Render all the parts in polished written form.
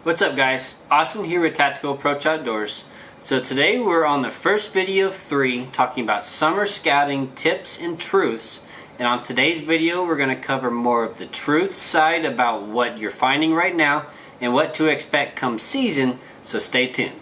What's up guys, Austin here with Tactical Approach Outdoors. So today we're on the first video of 3 talking about summer scouting tips and truths. And on today's video we're going to cover more of the truth side about what you're finding right now and what to expect come season, so stay tuned.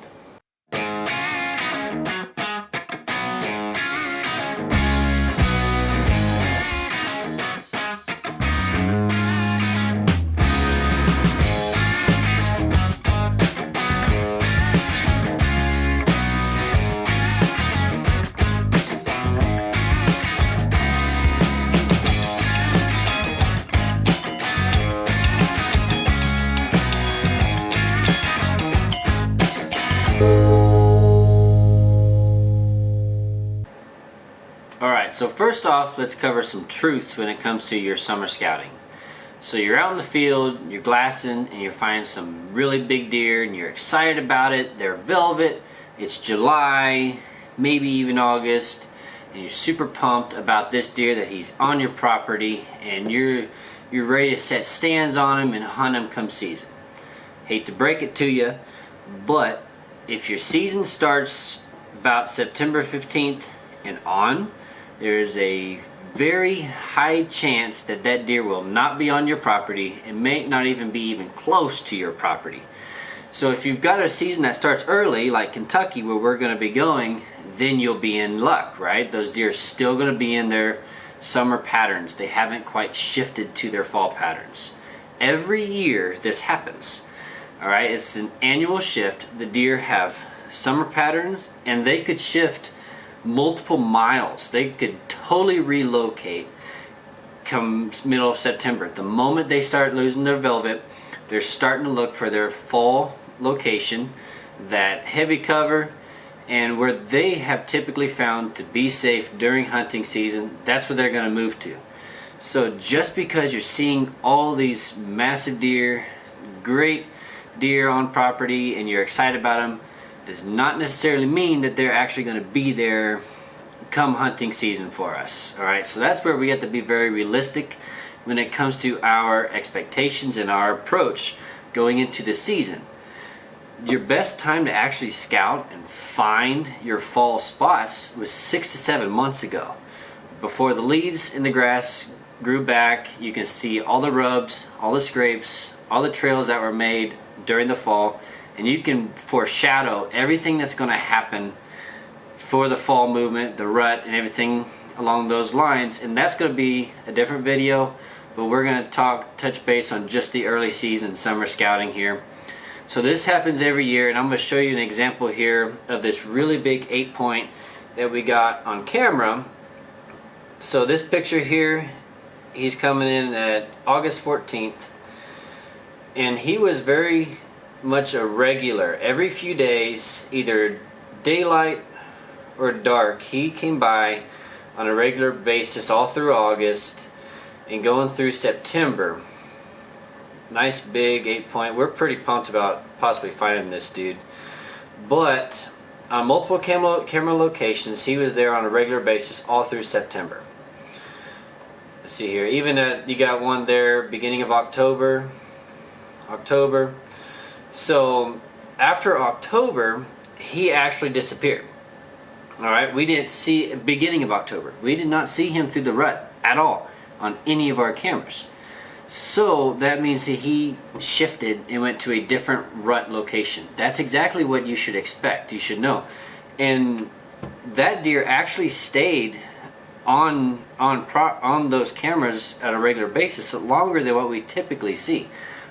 Alright, so first off, let's cover some truths when it comes to your summer scouting. So you're out in the field, you're glassing, and you're finding some really big deer, and you're excited about it. They're velvet, it's July, maybe even August, and you're super pumped about this deer that he's on your property, and you're ready to set stands on him and hunt him come season. Hate to break it to you, but if your season starts about September 15th and on, there's a very high chance that that deer will not be on your property and may not even be close to your property. So if you've got a season that starts early, like Kentucky where we're going to be going, then you'll be in luck, right? Those deer are still going to be in their summer patterns. They haven't quite shifted to their fall patterns. Every year this happens. Alright, it's an annual shift. The deer have summer patterns and they could shift multiple miles. They could totally relocate come middle of September. The moment they start losing their velvet, they're starting to look for their fall location, that heavy cover, and where they have typically found to be safe during hunting season, that's where they're going to move to. So just because you're seeing all these massive deer, great deer on property, and you're excited about them, does not necessarily mean that they're actually going to be there come hunting season for us. Alright, so that's where we have to be very realistic when it comes to our expectations and our approach going into the season. Your best time to actually scout and find your fall spots was 6 to 7 months ago. Before the leaves in the grass grew back, you can see all the rubs, all the scrapes, all the trails that were made during the fall, and you can foreshadow everything that's going to happen for the fall movement, the rut, and everything along those lines. And that's going to be a different video, but we're going to touch base on just the early season summer scouting here. So this happens every year, and I'm going to show you an example here of this really big 8-point that we got on camera. So this picture here, he's coming in at August 14th, and he was very much a regular. Every few days, either daylight or dark, he came by on a regular basis all through August and going through September. Nice big 8-point. We're pretty pumped about possibly finding this dude. But on multiple camera locations, he was there on a regular basis all through September. Let's see here. Even you got one there beginning of October. So after October, he actually disappeared. Alright, we didn't see beginning of October. We did not see him through the rut at all on any of our cameras. So that means that he shifted and went to a different rut location. That's exactly what you should expect. You should know. And that deer actually stayed on those cameras at a regular basis longer than what we typically see.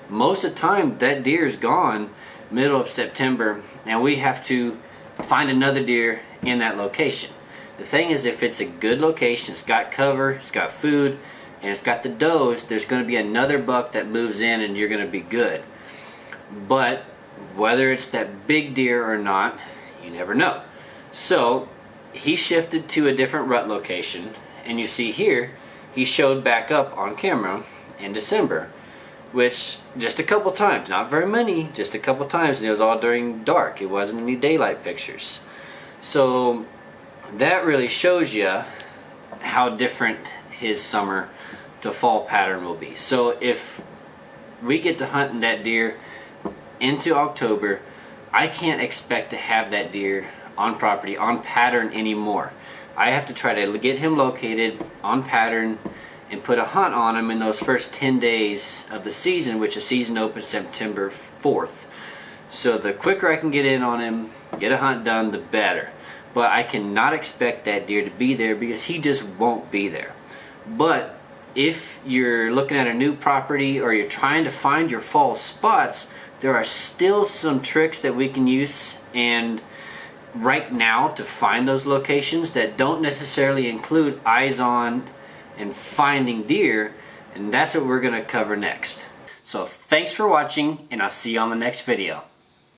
Most of the time that deer is gone middle of September, and we have to find another deer in that location. The thing is, if it's a good location, it's got cover, it's got food, and it's got the does, there's going to be another buck that moves in and you're going to be good. But whether it's that big deer or not, you never know. So he shifted to a different rut location, and you see here he showed back up on camera in December, which just a couple times, not very many, just a couple times, and it was all during dark. It wasn't any daylight pictures. So that really shows you how different his summer to fall pattern will be. So if we get to hunting that deer into October, I can't expect to have that deer on property, on pattern anymore. I have to try to get him located on pattern and put a hunt on him in those first 10 days of the season, which the season opens September 4th. So the quicker I can get in on him, get a hunt done, the better. But I cannot expect that deer to be there because he just won't be there. But if you're looking at a new property or you're trying to find your fall spots, there are still some tricks that we can use and right now to find those locations that don't necessarily include eyes on and finding deer, and that's what we're going to cover next. So thanks for watching, and I'll see you on the next video.